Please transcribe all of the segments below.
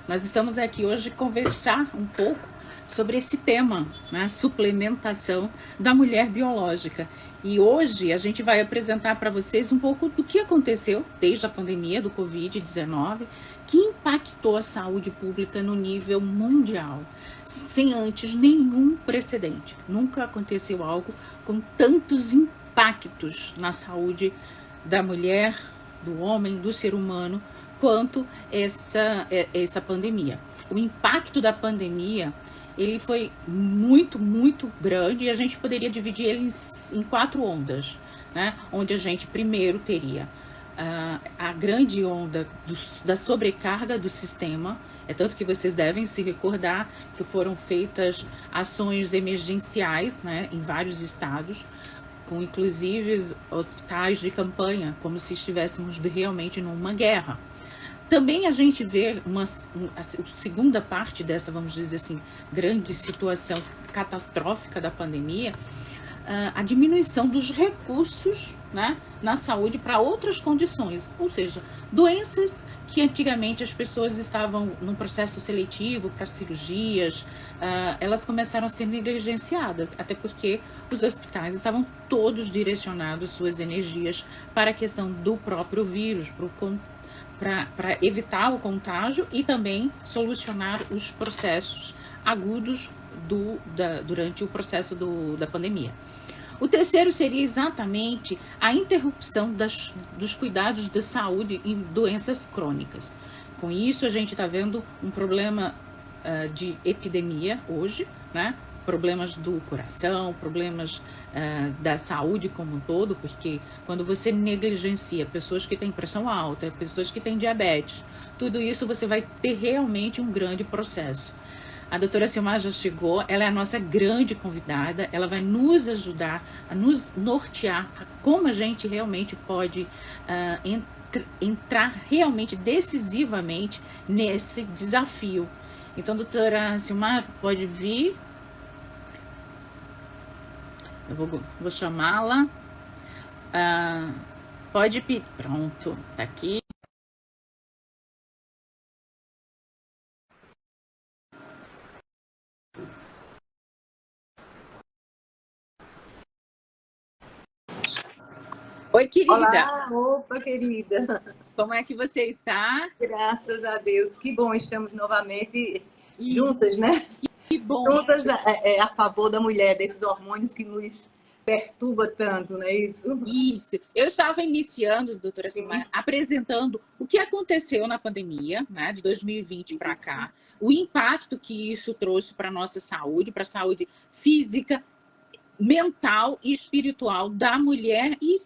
Nós estamos aqui hoje conversar um pouco sobre esse tema, né, suplementação da mulher biológica. E hoje a gente vai apresentar para vocês um pouco do que aconteceu desde a pandemia do Covid-19, que impactou a saúde pública no nível mundial, sem antes nenhum precedente. Nunca aconteceu algo com tantos impactos na saúde da mulher, do homem, do ser humano, quanto essa pandemia. O impacto da pandemia, ele foi muito, muito grande, e a gente poderia dividir ele em 4 ondas, né? Onde a gente primeiro teria a grande onda da sobrecarga do sistema. É tanto que vocês devem se recordar que foram feitas ações emergenciais, né, em vários estados, com inclusive hospitais de campanha, como se estivéssemos realmente numa guerra. Também a gente vê a segunda parte dessa, vamos dizer assim, grande situação catastrófica da pandemia, a diminuição dos recursos, né, na saúde para outras condições, ou seja, doenças que antigamente as pessoas estavam num processo seletivo para cirurgias, elas começaram a ser negligenciadas, até porque os hospitais estavam todos direcionados suas energias para a questão do próprio vírus, para evitar o contágio e também solucionar os processos agudos durante o processo da pandemia. O terceiro seria exatamente a interrupção dos cuidados de saúde em doenças crônicas. Com isso, a gente está vendo um problema de epidemia hoje, né? Problemas do coração, problemas da saúde como um todo, porque quando você negligencia pessoas que têm pressão alta, pessoas que têm diabetes, tudo isso você vai ter realmente um grande processo. A doutora Silmar já chegou, ela é a nossa grande convidada, ela vai nos ajudar a nos nortear a como a gente realmente pode entrar realmente decisivamente nesse desafio. Então, doutora Silmar, pode vir. Eu vou chamá-la. Pode pedir. Pronto, tá aqui. Oi, querida. Olá, opa, querida. Como é que você está? Graças a Deus, que bom, estamos novamente juntas, né? Que bom. Juntas a favor da mulher, desses hormônios que nos perturba tanto, não é isso? Isso. Eu estava iniciando, doutora Silmar, apresentando o que aconteceu na pandemia, né, de 2020 para cá, o impacto que isso trouxe para a nossa saúde, para a saúde física, mental e espiritual da mulher e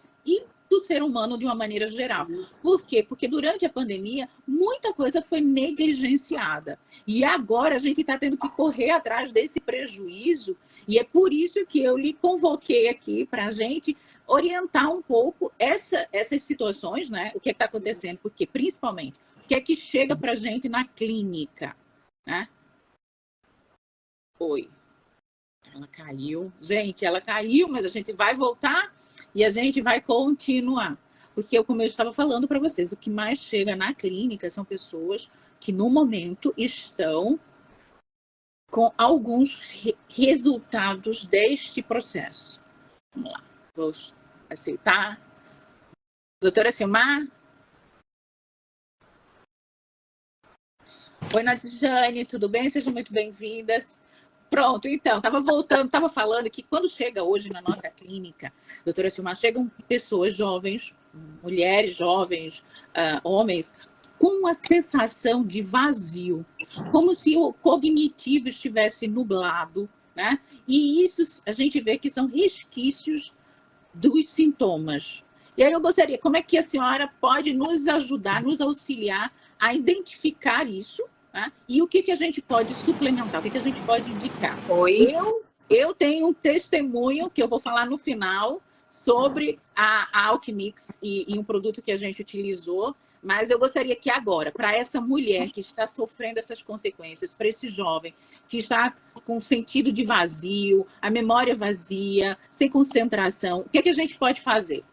do ser humano de uma maneira geral. Por quê? Porque durante a pandemia, muita coisa foi negligenciada. E agora a gente está tendo que correr atrás desse prejuízo, e é por isso que eu lhe convoquei aqui para a gente orientar um pouco essas situações, né? O que está acontecendo, porque principalmente o que é que chega para a gente na clínica, né? Oi. Ela caiu. Gente, ela caiu, mas a gente vai voltar e a gente vai continuar. Porque, como eu estava falando para vocês, o que mais chega na clínica são pessoas que, no momento, estão com alguns resultados deste processo. Vamos lá. Vou aceitar. Doutora Silmar? Oi, Nadjane, tudo bem? Sejam muito bem-vindas. Pronto, então, estava falando que quando chega hoje na nossa clínica, doutora Silmar, chegam pessoas jovens, mulheres jovens, homens, com uma sensação de vazio, como se o cognitivo estivesse nublado, né? E isso a gente vê que são resquícios dos sintomas. E aí eu gostaria, como é que a senhora pode nos ajudar, nos auxiliar a identificar isso, né? E o que a gente pode suplementar, o que a gente pode indicar? Oi. Eu tenho um testemunho que eu vou falar no final sobre a Alquimix e um produto que a gente utilizou, mas eu gostaria que agora, para essa mulher que está sofrendo essas consequências, para esse jovem que está com sentido de vazio, a memória vazia, sem concentração, o que a gente pode fazer?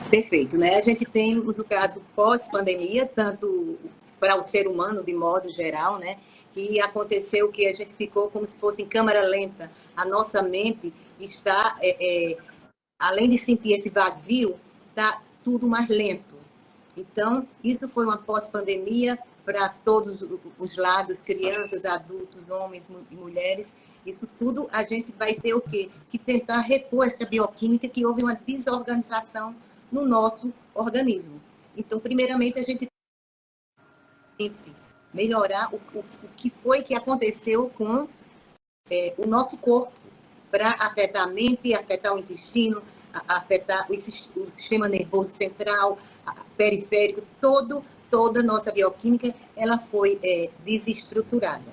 Perfeito, né? A gente tem o caso pós-pandemia, tanto para o ser humano de modo geral, né? Que aconteceu que a gente ficou como se fosse em câmara lenta. A nossa mente está, além de sentir esse vazio, está tudo mais lento. Então, isso foi uma pós-pandemia para todos os lados, crianças, adultos, homens e mulheres. Isso tudo a gente vai ter o quê? Que tentar repor essa bioquímica, que houve uma desorganização no nosso organismo. Então, primeiramente, a gente tem que melhorar o que foi que aconteceu com o nosso corpo, para afetar a mente, afetar o intestino, afetar o sistema nervoso central, periférico, toda a nossa bioquímica, ela foi desestruturada.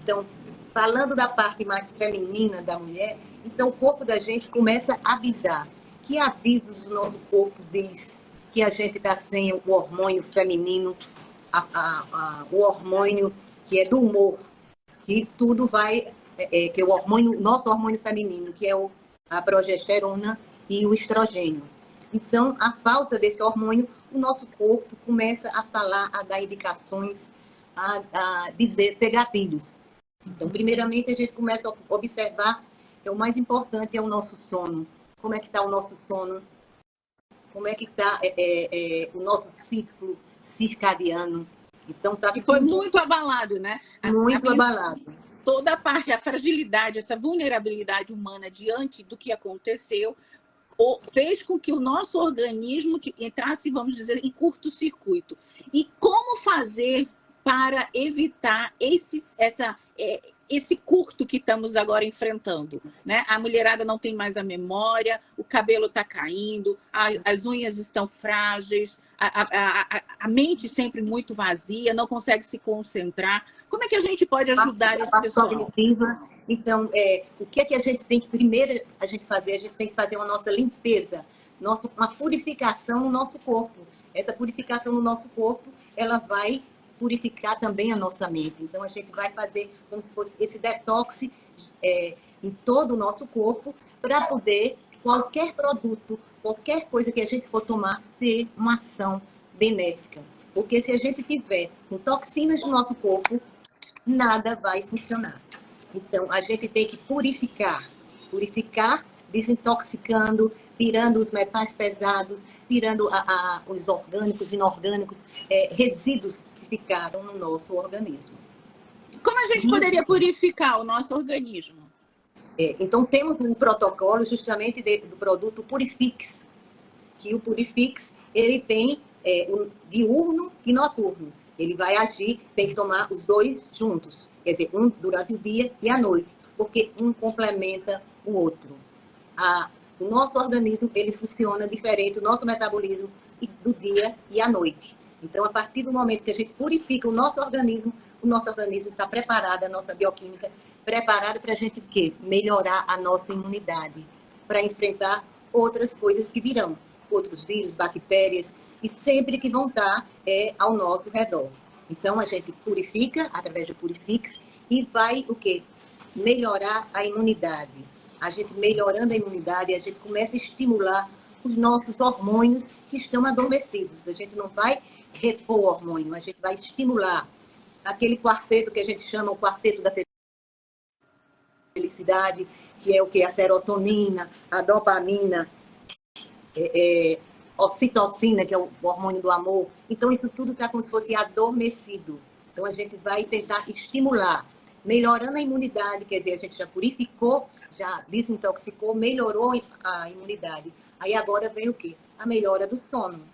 Então, falando da parte mais feminina da mulher, então o corpo da gente começa a avisar. Que avisos o nosso corpo diz que a gente está sem o hormônio feminino, o hormônio que é do humor, que tudo vai, que é o nosso hormônio feminino, que é a progesterona e o estrogênio. Então, a falta desse hormônio, o nosso corpo começa a falar, a dar indicações, a dizer, ter gatilhos. Então, primeiramente, a gente começa a observar que o mais importante é o nosso sono. Como é que está o nosso sono? Como é que está o nosso ciclo circadiano? Então, tá e foi muito abalado, né? Muito abalado. Toda a parte, a fragilidade, essa vulnerabilidade humana diante do que aconteceu, fez com que o nosso organismo entrasse, vamos dizer, em curto-circuito. E como fazer para evitar esse curto que estamos agora enfrentando, né? A mulherada não tem mais a memória, o cabelo está caindo, as unhas estão frágeis, a mente sempre muito vazia, não consegue se concentrar. Como é que a gente pode ajudar esse pessoal? Cognitiva. Então, o que é que a gente tem que primeiro a gente tem que fazer uma nossa limpeza, uma purificação no nosso corpo. Essa purificação no nosso corpo, ela vai purificar também a nossa mente. Então, a gente vai fazer como se fosse esse detox em todo o nosso corpo, para poder, qualquer produto, qualquer coisa que a gente for tomar, ter uma ação benéfica. Porque se a gente tiver com toxinas no nosso corpo, nada vai funcionar. Então, a gente tem que purificar, desintoxicando, tirando os metais pesados, tirando os orgânicos, inorgânicos, resíduos que ficaram no nosso organismo. Como a gente poderia purificar o nosso organismo? Então, temos um protocolo justamente do produto Purifix, que o Purifix, ele tem diurno e noturno. Ele vai agir, tem que tomar os dois juntos, quer dizer, um durante o dia e a noite, porque um complementa o outro. O nosso organismo, ele funciona diferente, o nosso metabolismo do dia e à noite. Então, a partir do momento que a gente purifica o nosso organismo está preparado, a nossa bioquímica, preparada para a gente o quê? Melhorar a nossa imunidade, para enfrentar outras coisas que virão, outros vírus, bactérias, e sempre que vão estar ao nosso redor. Então, a gente purifica através do Purifix e vai o quê? Melhorar a imunidade. A gente melhorando a imunidade, a gente começa a estimular os nossos hormônios que estão adormecidos. A gente não vai repor o hormônio, a gente vai estimular aquele quarteto que a gente chama o quarteto da felicidade, que é o que? A serotonina, a dopamina, ocitocina, que é o hormônio do amor. Então, isso tudo está como se fosse adormecido. Então, a gente vai tentar estimular, melhorando a imunidade, quer dizer, a gente já purificou, já desintoxicou, melhorou a imunidade. Aí agora vem o quê? A melhora do sono,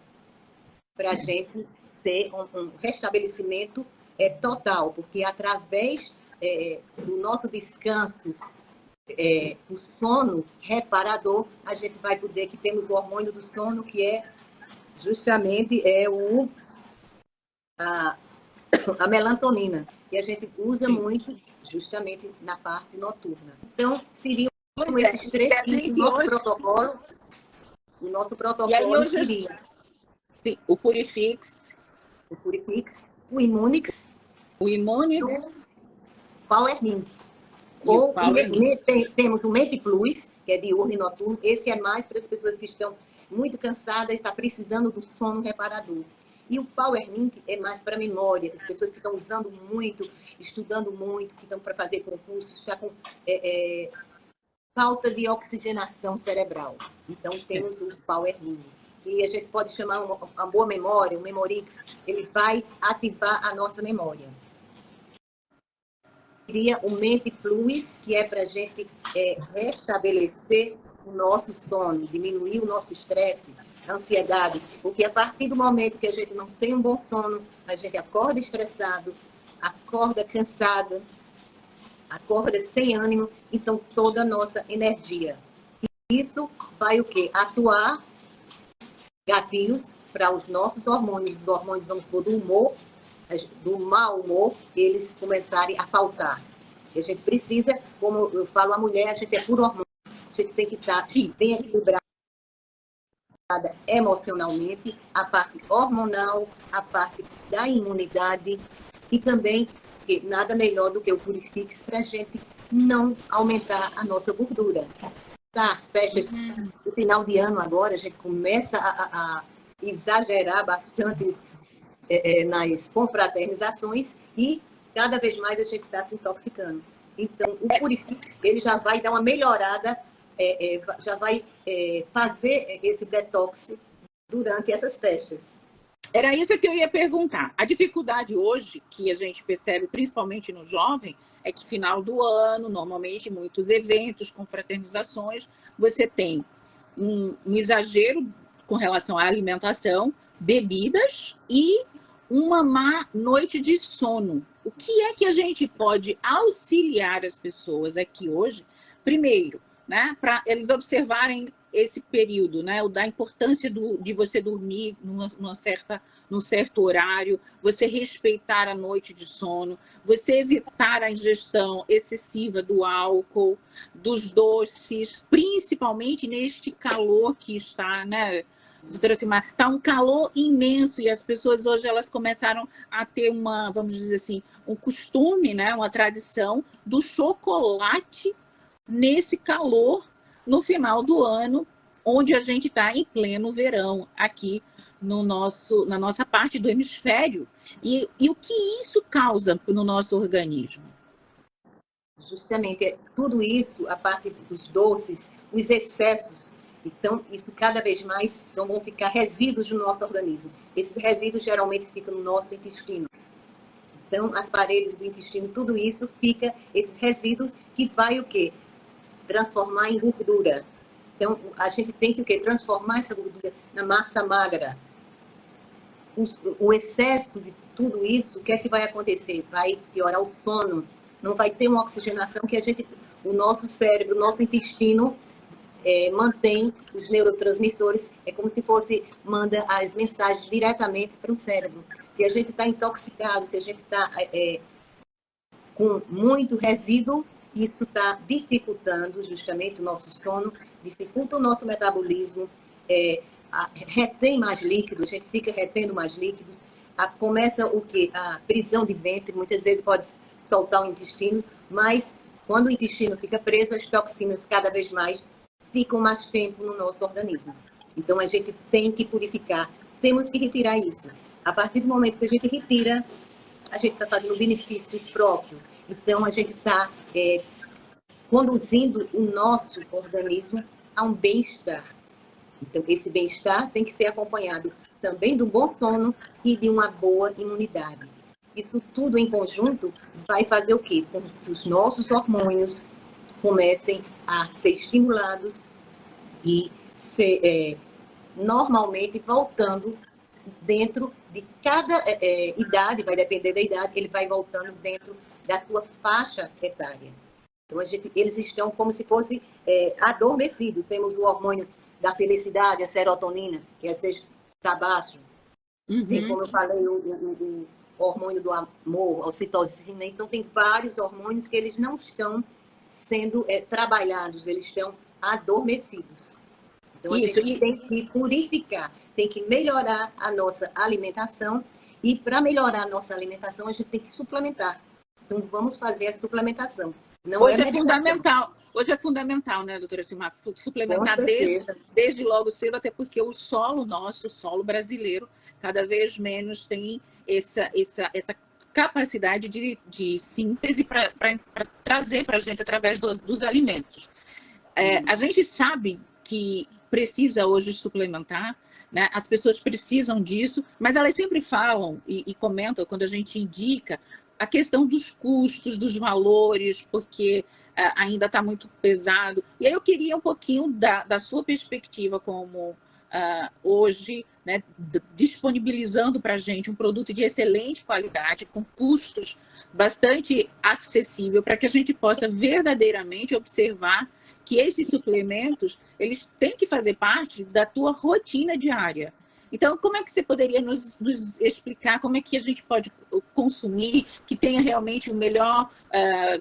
para a gente ter um restabelecimento total, porque através do nosso descanso, o sono reparador, a gente vai poder, que temos o hormônio do sono, que é justamente a melatonina, que a gente usa muito justamente na parte noturna. Então, seriam esses três itens, o nosso protocolo seria o Purifix, o Immunix, o Power Mint. Temos o Mente Plus, que é diurno e noturno. Esse é mais para as pessoas que estão muito cansadas, estão precisando do sono reparador. E o Power Mint é mais para memória, as pessoas que estão usando muito, estudando muito, que estão para fazer concursos, está com falta de oxigenação cerebral. Então, temos o Power Mint, que a gente pode chamar uma boa memória, um Memorix, ele vai ativar a nossa memória. Seria o Mente Plus, que é para a gente restabelecer o nosso sono, diminuir o nosso estresse, a ansiedade, porque a partir do momento que a gente não tem um bom sono, a gente acorda estressado, acorda cansado, acorda sem ânimo, então toda a nossa energia. Isso vai o quê? Atuar gatilhos para os nossos hormônios, os hormônios, vamos supor, do humor, do mau humor, eles começarem a faltar. E a gente precisa, como eu falo, a mulher, a gente é puro hormônio, a gente tem que estar bem equilibrada emocionalmente, a parte hormonal, a parte da imunidade e também, que nada melhor do que o Purifix para a gente não aumentar a nossa gordura. Tá, as festas do final de ano agora, a gente começa a exagerar bastante nas confraternizações e cada vez mais a gente está se intoxicando. Então, o Purifix, ele já vai dar uma melhorada, já vai fazer esse detox durante essas festas. Era isso que eu ia perguntar. A dificuldade hoje, que a gente percebe, principalmente no jovem, é que final do ano, normalmente, muitos eventos, confraternizações, você tem um exagero com relação à alimentação, bebidas e uma má noite de sono. O que é que a gente pode auxiliar as pessoas aqui hoje? Primeiro, né, para eles observarem esse período, né, o da importância de você dormir num certo horário, você respeitar a noite de sono, você evitar a ingestão excessiva do álcool, dos doces, principalmente neste calor que está, né, doutora Simar, está um calor imenso e as pessoas hoje elas começaram a ter uma, vamos dizer assim, um costume, né, uma tradição do chocolate nesse calor no final do ano, onde a gente está em pleno verão aqui na nossa parte do hemisfério. E o que isso causa no nosso organismo? Justamente, tudo isso, a parte dos doces, os excessos. Então, isso cada vez mais vão ficar resíduos no nosso organismo. Esses resíduos geralmente ficam no nosso intestino. Então, as paredes do intestino, tudo isso fica, esses resíduos, que vai o quê? Transformar em gordura. Então, a gente tem que o quê? Transformar essa gordura na massa magra. O excesso de tudo isso, o que é que vai acontecer? Vai piorar o sono, não vai ter uma oxigenação que o nosso cérebro, o nosso intestino mantém os neurotransmissores, é como se fosse, manda as mensagens diretamente para o cérebro. Se a gente está intoxicado, se a gente está com muito resíduo, isso está dificultando justamente o nosso sono, dificulta o nosso metabolismo, retém mais líquidos, a gente fica retendo mais líquidos, começa o quê? A prisão de ventre, muitas vezes pode soltar o intestino, mas quando o intestino fica preso, as toxinas cada vez mais ficam mais tempo no nosso organismo. Então, a gente tem que purificar, temos que retirar isso. A partir do momento que a gente retira, a gente está fazendo benefício próprio. Então, a gente está conduzindo o nosso organismo a um bem-estar. Então, esse bem-estar tem que ser acompanhado também do bom sono e de uma boa imunidade. Isso tudo em conjunto vai fazer o quê? Com que os nossos hormônios comecem a ser estimulados e ser normalmente voltando dentro de cada idade, vai depender da idade, ele vai voltando dentro da sua faixa etária. Então, eles estão como se fosse adormecidos. Temos o hormônio da felicidade, a serotonina, que às vezes está baixo. Tem, como eu falei, o hormônio do amor, a ocitocina. Então, tem vários hormônios que eles não estão sendo trabalhados, eles estão adormecidos. Então, a gente tem que purificar, tem que melhorar a nossa alimentação. E, para melhorar a nossa alimentação, a gente tem que suplementar. Então, vamos fazer a suplementação. Não é medicação. Hoje é fundamental, né, doutora Silmar, Com suplementar certeza. desde logo cedo, até porque o solo nosso, o solo brasileiro, cada vez menos tem essa capacidade de síntese para trazer para a gente através dos alimentos. A gente sabe que precisa hoje suplementar, né? As pessoas precisam disso, mas elas sempre falam e comentam quando a gente indica a questão dos custos, dos valores, porque ainda está muito pesado. E aí eu queria um pouquinho da sua perspectiva como hoje, né, disponibilizando para a gente um produto de excelente qualidade, com custos bastante acessível, para que a gente possa verdadeiramente observar que esses suplementos eles têm que fazer parte da tua rotina diária. Então, como é que você poderia nos explicar como é que a gente pode consumir, que tenha realmente o melhor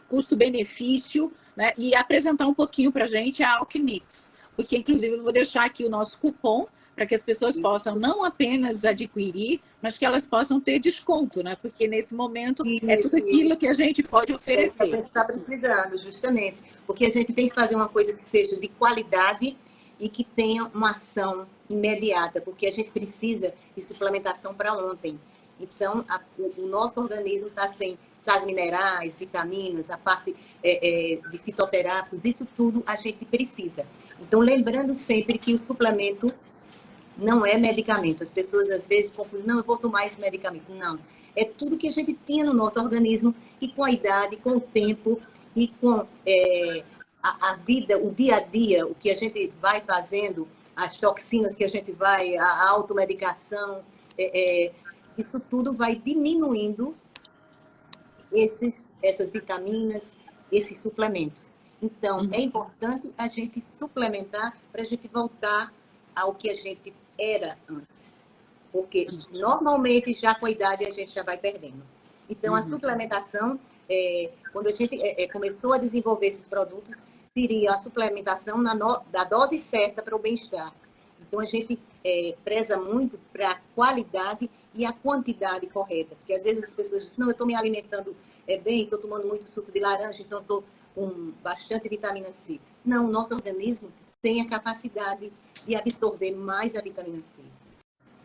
custo-benefício, né? E apresentar um pouquinho para a gente a Alchemix. Porque, inclusive, eu vou deixar aqui o nosso cupom para que as pessoas possam não apenas adquirir, mas que elas possam ter desconto, né? Porque nesse momento é tudo Isso, aquilo que a gente pode é isso que a oferecer. gente está precisando, justamente. Porque a gente tem que fazer uma coisa que seja de qualidade e que tenha uma ação imediata, porque a gente precisa de suplementação para ontem. Então, o nosso organismo está sem sais minerais, vitaminas, a parte de fitoterápicos, isso tudo a gente precisa. Então, lembrando sempre que o suplemento não é medicamento. As pessoas às vezes confundem, não, eu vou tomar esse medicamento. Não. É tudo que a gente tinha no nosso organismo e com a idade, com o tempo e com a vida, o dia a dia, o que a gente vai fazendo, as toxinas que a gente vai, a automedicação, isso tudo vai diminuindo essas vitaminas, esses suplementos. Então, é importante a gente suplementar para a gente voltar ao que a gente era antes. Porque, normalmente, já com a idade, a gente já vai perdendo. Então, a suplementação, quando a gente começou a desenvolver esses produtos, seria a suplementação da dose certa para o bem-estar. Então, a gente preza muito para a qualidade e a quantidade correta. Porque, às vezes, as pessoas dizem, não, eu estou me alimentando bem, estou tomando muito suco de laranja, então estou com bastante vitamina C. Não, o nosso organismo tem a capacidade de absorver mais a vitamina C.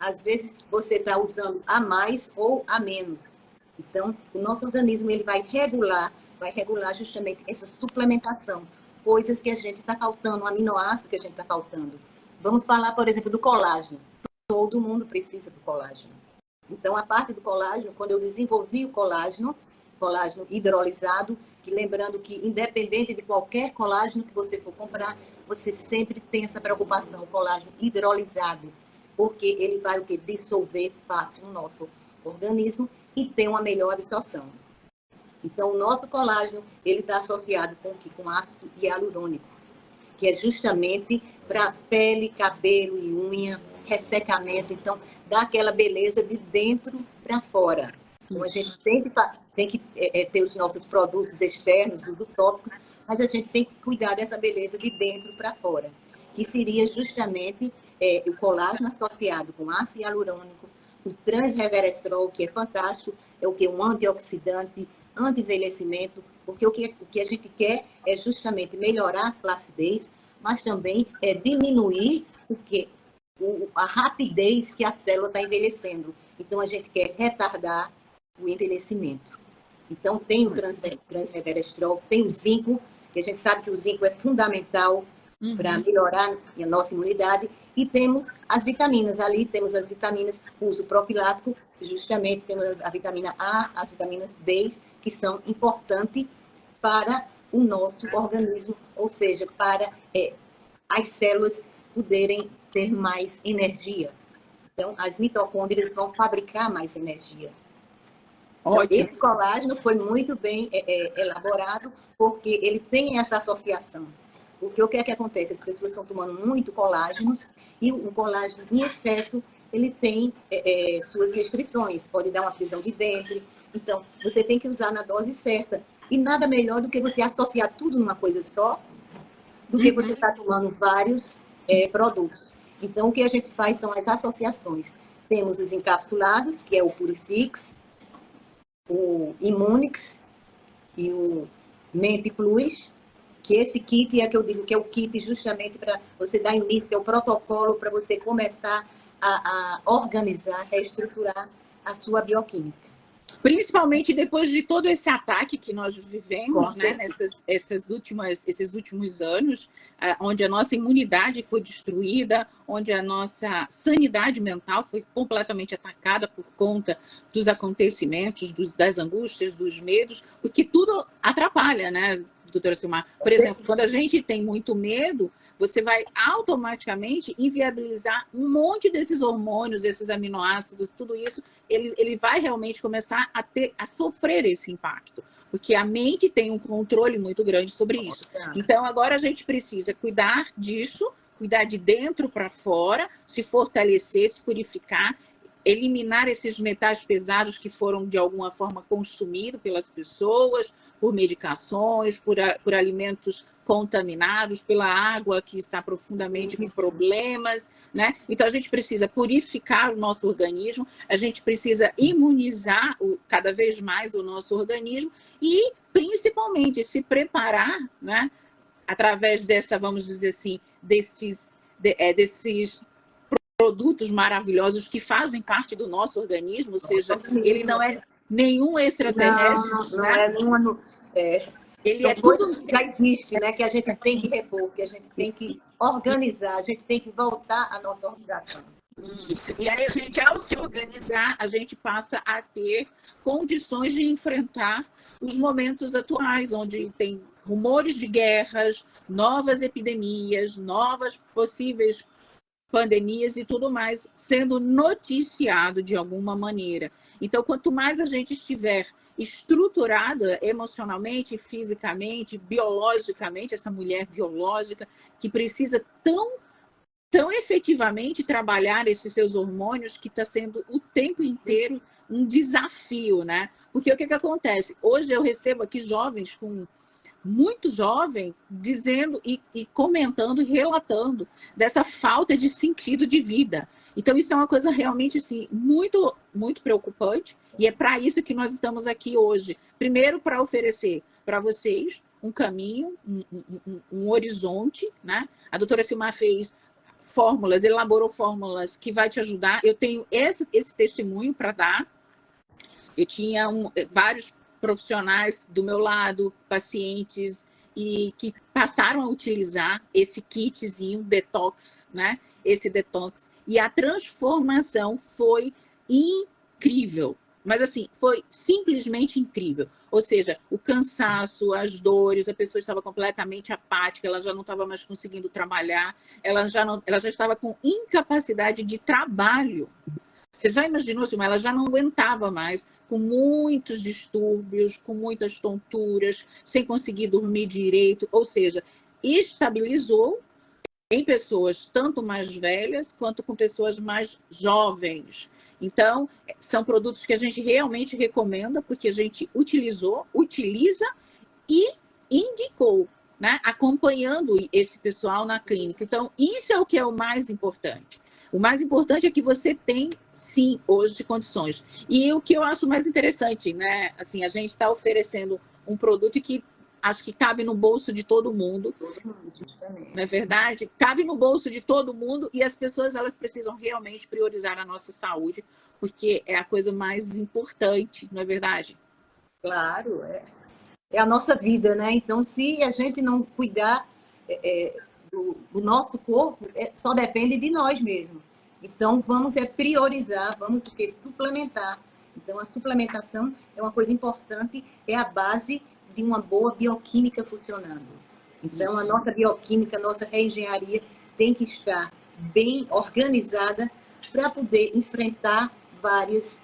Às vezes, você está usando a mais ou a menos. Então, o nosso organismo ele vai regular justamente essa suplementação. Coisas que a gente está faltando, um aminoácido que a gente está faltando. Vamos falar, por exemplo, do colágeno. Todo mundo precisa do colágeno. Então, a parte do colágeno, quando eu desenvolvi o colágeno hidrolisado, que lembrando que independente de qualquer colágeno que você for comprar, você sempre tem essa preocupação, o colágeno hidrolisado, porque ele vai o que? Dissolver fácil no nosso organismo e ter uma melhor absorção. Então, o nosso colágeno, ele está associado com ácido hialurônico, que é justamente para pele, cabelo e unha, ressecamento. Então, dá aquela beleza de dentro para fora. Então, a gente tem que ter os nossos produtos externos, os utópicos, mas a gente tem que cuidar dessa beleza de dentro para fora, que seria justamente o colágeno associado com ácido hialurônico, o transreverestrol, que é fantástico, é o que? Um antioxidante, anti-envelhecimento, porque o que a gente quer é justamente melhorar a flacidez, mas também diminuir a rapidez que a célula está envelhecendo. Então, a gente quer retardar o envelhecimento. Então, tem o transreverestrol, tem o zinco, que a gente sabe que o zinco é fundamental para melhorar a nossa imunidade, e temos as vitaminas. Ali temos as vitaminas, uso profilático, justamente temos a vitamina A, as vitaminas B, que são importantes para o nosso organismo, ou seja, para as células poderem ter mais energia. Então, as mitocôndrias vão fabricar mais energia. Então, esse colágeno foi muito bem elaborado, porque ele tem essa associação. Porque o que é que acontece? As pessoas estão tomando muito colágeno, e o colágeno em excesso, ele tem suas restrições, pode dar uma prisão de ventre. Então, você tem que usar na dose certa. E nada melhor do que você associar tudo numa coisa só, do que você estar tomando vários produtos. Então, o que a gente faz são as associações. Temos os encapsulados, que é o Purifix, o Immunix e o Mente Plus, que esse kit é que eu digo que é o kit justamente para você dar início ao protocolo, para você começar a organizar, reestruturar a sua bioquímica. Principalmente depois de todo esse ataque que nós vivemos, né, esses últimos anos, onde a nossa imunidade foi destruída, onde a nossa sanidade mental foi completamente atacada por conta dos acontecimentos, das angústias, dos medos, porque tudo atrapalha, né, doutora Silmar? Por exemplo, quando a gente tem muito medo, você vai automaticamente inviabilizar um monte desses hormônios, esses aminoácidos, tudo isso, ele vai realmente começar a sofrer esse impacto, porque a mente tem um controle muito grande sobre isso. Então, agora a gente precisa cuidar disso, cuidar de dentro para fora, se fortalecer, se purificar, eliminar esses metais pesados que foram de alguma forma consumidos pelas pessoas, por medicações, por alimentos contaminados, pela água que está profundamente com problemas, né? Então a gente precisa purificar o nosso organismo, a gente precisa imunizar cada vez mais o nosso organismo e principalmente se preparar, né? Através dessa, vamos dizer assim, desses produtos maravilhosos que fazem parte do nosso organismo, ou seja, ele não é nenhum extraterrestre, não né? é nenhuma. Ele São é tudo. coisas que já existem, né? Que a gente tem que repor, que a gente tem que organizar, a gente tem que voltar à nossa organização. Isso. E aí a gente, ao se organizar, a gente passa a ter condições de enfrentar os momentos atuais, onde tem rumores de guerras, novas epidemias, novas possíveis pandemias e tudo mais sendo noticiado de alguma maneira. Então, quanto mais a gente estiver estruturada emocionalmente, fisicamente, biologicamente, essa mulher biológica que precisa tão efetivamente trabalhar esses seus hormônios, que está sendo o tempo inteiro um desafio, né? Porque o que acontece? Hoje eu recebo aqui jovens muito jovem dizendo e comentando e relatando dessa falta de sentido de vida. Então isso é uma coisa realmente assim, muito, muito preocupante, e é para isso que nós estamos aqui hoje. Primeiro, para oferecer para vocês um caminho, um horizonte, né? A doutora Silmar fez fórmulas, elaborou fórmulas que vai te ajudar. Eu tenho esse testemunho para dar. Eu tinha vários profissionais do meu lado, pacientes, e que passaram a utilizar esse kitzinho detox, né? Esse detox. E a transformação foi incrível. Mas assim, foi simplesmente incrível. Ou seja, o cansaço, as dores, a pessoa estava completamente apática, ela já não estava mais conseguindo trabalhar, ela já estava com incapacidade de trabalho. Você já imaginou, Silmar? Ela já não aguentava mais, com muitos distúrbios, com muitas tonturas, sem conseguir dormir direito. Ou seja, estabilizou em pessoas tanto mais velhas quanto com pessoas mais jovens. Então, são produtos que a gente realmente recomenda, porque a gente utiliza e indicou, né? Acompanhando esse pessoal na clínica. Então, isso é o que é o mais importante. O mais importante é que você tem, sim, hoje condições. E o que eu acho mais interessante, né? Assim, a gente está oferecendo um produto que acho que cabe no bolso de todo mundo. Não é verdade? Cabe no bolso de todo mundo e as pessoas elas precisam realmente priorizar a nossa saúde, porque é a coisa mais importante, não é verdade? Claro, é a nossa vida, né? Então, se a gente não cuidar do nosso corpo, só depende de nós mesmos. Então, vamos priorizar, vamos suplementar. Então, a suplementação é uma coisa importante, é a base de uma boa bioquímica funcionando. Então, a nossa bioquímica, a nossa reengenharia tem que estar bem organizada para poder enfrentar várias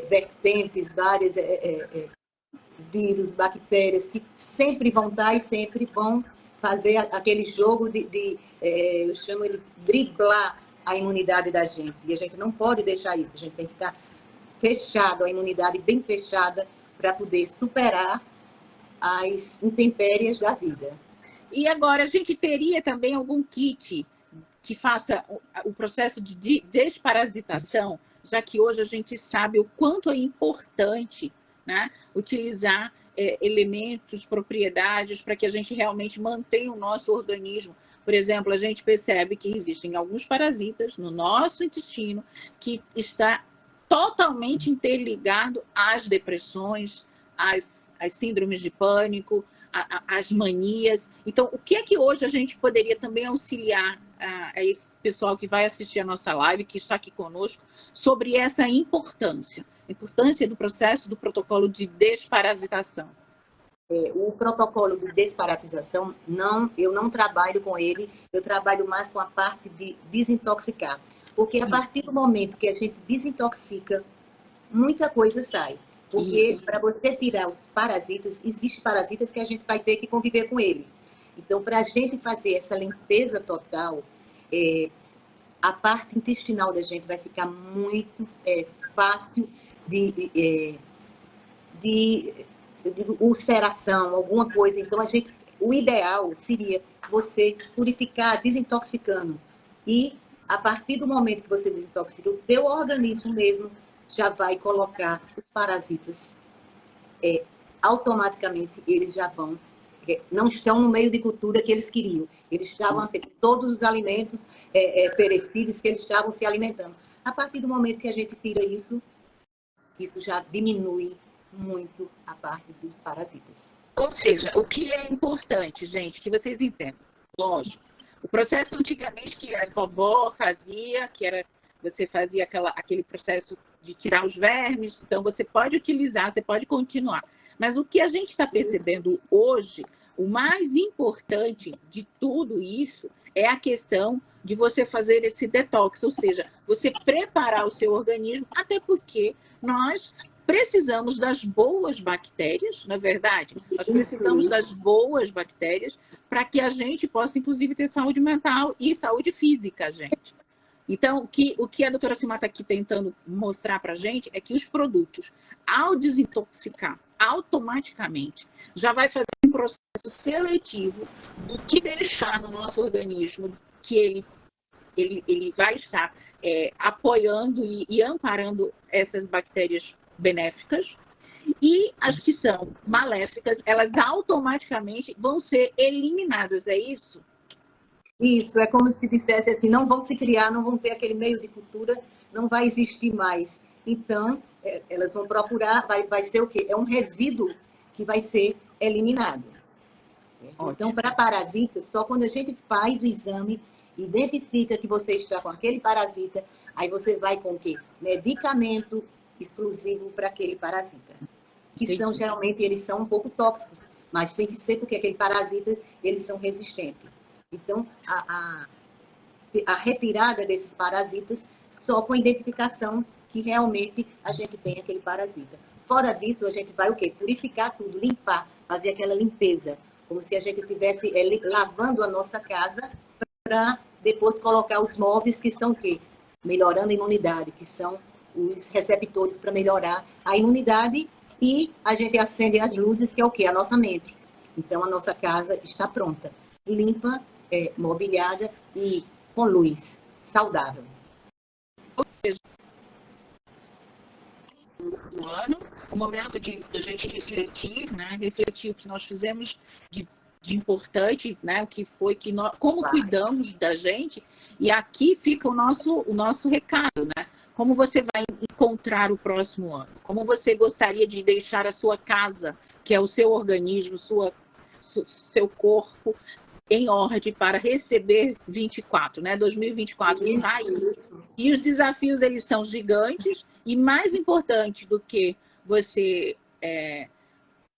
vertentes, várias vírus, bactérias, que sempre vão estar e sempre vão fazer aquele jogo eu chamo de driblar a imunidade da gente. E a gente não pode deixar isso, a gente tem que estar fechado, a imunidade bem fechada, para poder superar as intempéries da vida. E agora, a gente teria também algum kit que faça o processo de desparasitação, já que hoje a gente sabe o quanto é importante, né, utilizar elementos, propriedades, para que a gente realmente mantenha o nosso organismo. Por exemplo, a gente percebe que existem alguns parasitas no nosso intestino que está totalmente interligado às depressões, às síndromes de pânico, às manias. Então, o que é que hoje a gente poderia também auxiliar a esse pessoal que vai assistir a nossa live, que está aqui conosco, sobre essa importância do processo do protocolo de desparasitação? O protocolo de desparasitação, eu não trabalho com ele, eu trabalho mais com a parte de desintoxicar. Porque a partir do momento que a gente desintoxica, muita coisa sai. Porque para você tirar os parasitas, existem parasitas que a gente vai ter que conviver com ele. Então, para a gente fazer essa limpeza total, a parte intestinal da gente vai ficar muito fácil de ulceração, alguma coisa. Então, o ideal seria você purificar desintoxicando. E, a partir do momento que você desintoxica, o teu organismo mesmo já vai colocar os parasitas. Automaticamente, eles já vão... não estão no meio de cultura que eles queriam. Eles estavam assim, todos os alimentos perecíveis que eles estavam se alimentando. A partir do momento que a gente tira isso já diminui muito a parte dos parasitas. Ou seja, o que é importante, gente, que vocês entendam. Lógico, o processo antigamente que a vovó fazia, que era, você fazia aquele processo de tirar os vermes, então você pode utilizar, você pode continuar. Mas o que a gente está percebendo hoje, o mais importante de tudo isso é a questão de você fazer esse detox, ou seja, você preparar o seu organismo, até porque nós precisamos das boas bactérias, não é verdade? Nós precisamos das boas bactérias para que a gente possa, inclusive, ter saúde mental e saúde física, gente. Então, o que a doutora Simar está aqui tentando mostrar para a gente é que os produtos, ao desintoxicar automaticamente, já vai fazer um processo seletivo do que deixar no nosso organismo, que ele vai estar apoiando e amparando essas bactérias benéficas, e as que são maléficas, elas automaticamente vão ser eliminadas, é isso? Isso, é como se dissesse assim, não vão se criar, não vão ter aquele meio de cultura, não vai existir mais. Então, elas vão procurar, vai ser o quê? É um resíduo que vai ser eliminado. Ótimo. Então, para parasitas, só quando a gente faz o exame, identifica que você está com aquele parasita, aí você vai com o quê? Medicamento exclusivo para aquele parasita. Que são, geralmente, eles são um pouco tóxicos, mas tem que ser porque aquele parasita, eles são resistentes. Então, a retirada desses parasitas só com a identificação que realmente a gente tem aquele parasita. Fora disso, a gente vai o quê? Purificar tudo, limpar, fazer aquela limpeza, como se a gente estivesse lavando a nossa casa para depois colocar os móveis que são o quê? Melhorando a imunidade, que são os receptores para melhorar a imunidade, e a gente acende as luzes, que é o quê? A nossa mente. Então, a nossa casa está pronta, limpa, mobiliada e com luz, saudável. Do ano, o momento de a gente refletir, né? Refletir o que nós fizemos de importante, né? O que foi que nós, como cuidamos da gente, e aqui fica o nosso recado, né? Como você vai encontrar o próximo ano? Como você gostaria de deixar a sua casa, que é o seu organismo, seu corpo, em ordem para receber 24, né? 2024 está aí. E os desafios, eles são gigantes, e mais importante do que você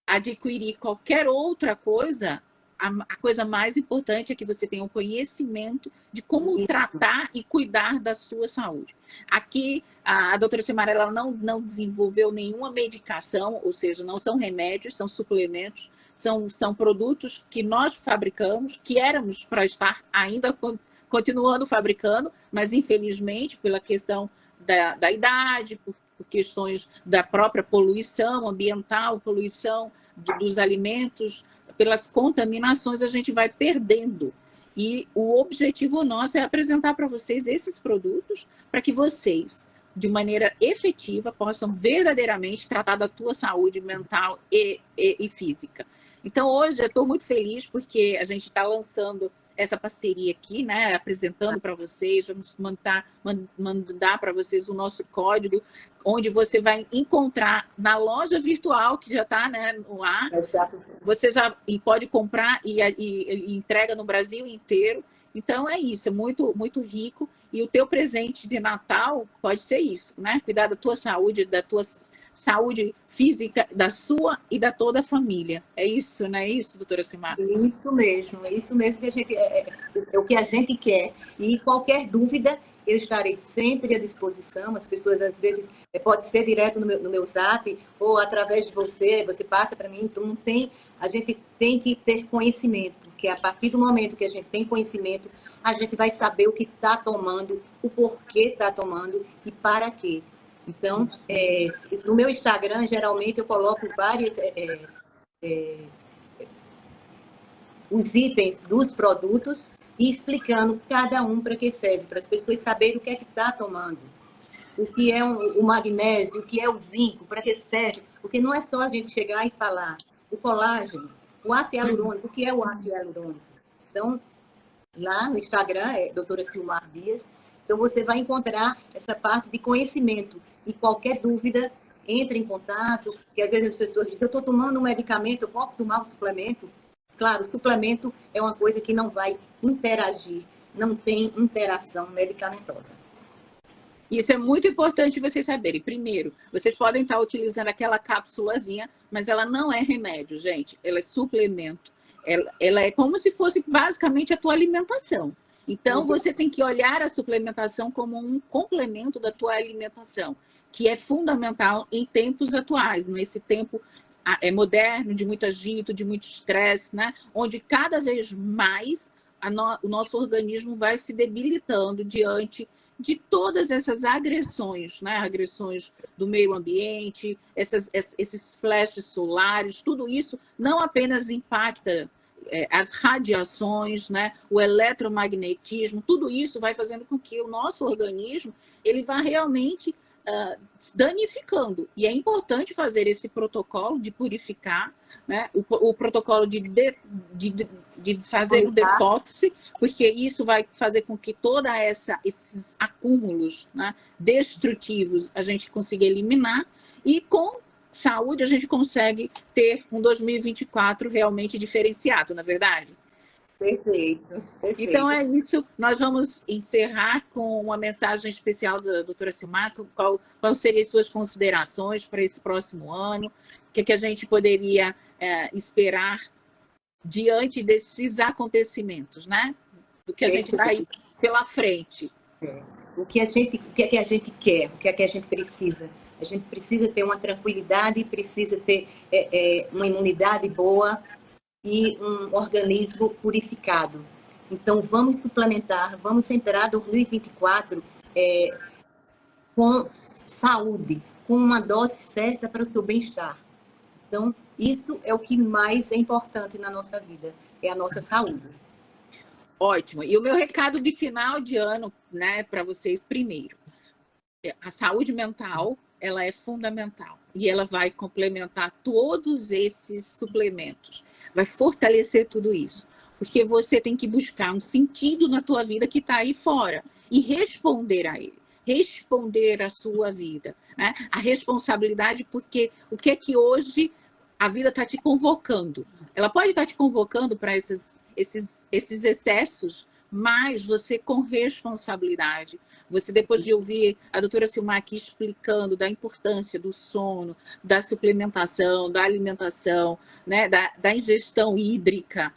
adquirir qualquer outra coisa, a coisa mais importante é que você tenha um conhecimento de como tratar e cuidar da sua saúde. Aqui, a doutora Simara, ela não desenvolveu nenhuma medicação, ou seja, não são remédios, são suplementos, são produtos que nós fabricamos, que éramos para estar ainda continuando fabricando, mas infelizmente, pela questão da idade, por questões da própria poluição ambiental, poluição dos alimentos, pelas contaminações, a gente vai perdendo. E o objetivo nosso é apresentar para vocês esses produtos, para que vocês de maneira efetiva, possam verdadeiramente tratar da tua saúde mental e física. Então, hoje eu estou muito feliz porque a gente está lançando essa parceria aqui, né? Apresentando para vocês, vamos mandar para vocês o nosso código, onde você vai encontrar na loja virtual, que já está, né, no ar. Você já pode comprar e entrega no Brasil inteiro. Então é isso, é muito, muito rico. E o teu presente de Natal pode ser isso, né? Cuidar da tua saúde física, da sua e da toda a família. É isso, não é isso, doutora Silmar? É isso mesmo que a gente é o que a gente quer. E qualquer dúvida, eu estarei sempre à disposição. As pessoas, às vezes, pode ser direto no meu zap ou através de você passa para mim. Então, a gente tem que ter conhecimento, porque a partir do momento que a gente tem conhecimento, a gente vai saber o que está tomando, o porquê está tomando e para quê. Então, no meu Instagram, geralmente, eu coloco vários os itens dos produtos e explicando cada um para que serve, para as pessoas saberem o que é que está tomando. O que é o magnésio, o que é o zinco, para que serve. Porque não é só a gente chegar e falar o colágeno, o ácido hialurônico, o que é o ácido hialurônico. Então, lá no Instagram, é doutora Silmar Dias, então você vai encontrar essa parte de conhecimento. E qualquer dúvida, entre em contato, porque às vezes as pessoas dizem, eu estou tomando um medicamento, eu posso tomar um suplemento? Claro, o suplemento é uma coisa que não vai interagir, não tem interação medicamentosa. Isso é muito importante vocês saberem. Primeiro, vocês podem estar utilizando aquela cápsulazinha, mas ela não é remédio, gente. Ela é suplemento. Ela é como se fosse basicamente a tua alimentação. Então, você tem que olhar a suplementação como um complemento da tua alimentação, que é fundamental em tempos atuais, nesse tempo moderno, de muito agito, de muito estresse, né? Onde cada vez mais o nosso organismo vai se debilitando diante de todas essas agressões, né? Agressões do meio ambiente, esses flashes solares, tudo isso não apenas impacta as radiações, né? O eletromagnetismo, tudo isso vai fazendo com que o nosso organismo ele vá realmente danificando. E é importante fazer esse protocolo de purificar, né? O protocolo de fazer o detox, porque isso vai fazer com que toda esses acúmulos, né, destrutivos a gente consiga eliminar e com saúde a gente consegue ter um 2024 realmente diferenciado, na verdade? Perfeito. Então é isso. Nós vamos encerrar com uma mensagem especial da doutora Silmar. Qual seriam as suas considerações para esse próximo ano? O que a gente poderia esperar diante desses acontecimentos, né? Do que a gente está aí pela frente. O que é que a gente quer? O que é que a gente precisa? A gente precisa ter uma tranquilidade, precisa ter uma imunidade boa e um organismo purificado. Então, vamos suplementar, vamos entrar 2024 com saúde, com uma dose certa para o seu bem-estar. Então, isso é o que mais é importante na nossa vida, é a nossa saúde. Ótimo. E o meu recado de final de ano, né, para vocês, primeiro, a saúde mental, ela é fundamental e ela vai complementar todos esses suplementos, vai fortalecer tudo isso, porque você tem que buscar um sentido na tua vida que está aí fora e responder a ele, responder à sua vida, né? A responsabilidade, porque o que é que hoje a vida está te convocando? Ela pode estar te convocando para esses excessos, mas você com responsabilidade. Você, depois de ouvir a doutora Silmar aqui explicando da importância do sono, da suplementação, da alimentação, né, da ingestão hídrica,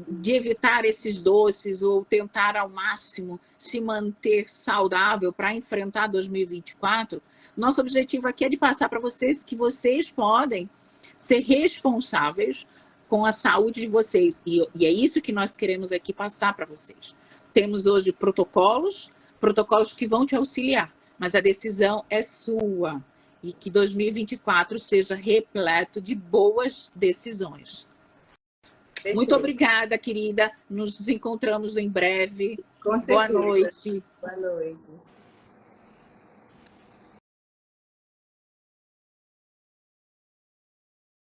de evitar esses doces ou tentar ao máximo se manter saudável para enfrentar 2024, nosso objetivo aqui é de passar para vocês que vocês podem ser responsáveis com a saúde de vocês. E é isso que nós queremos aqui passar para vocês. Temos hoje protocolos que vão te auxiliar, mas a decisão é sua. E que 2024 seja repleto de boas decisões. Perfeito. Muito obrigada, querida. Nos encontramos em breve. Com certeza. Boa noite. Boa noite.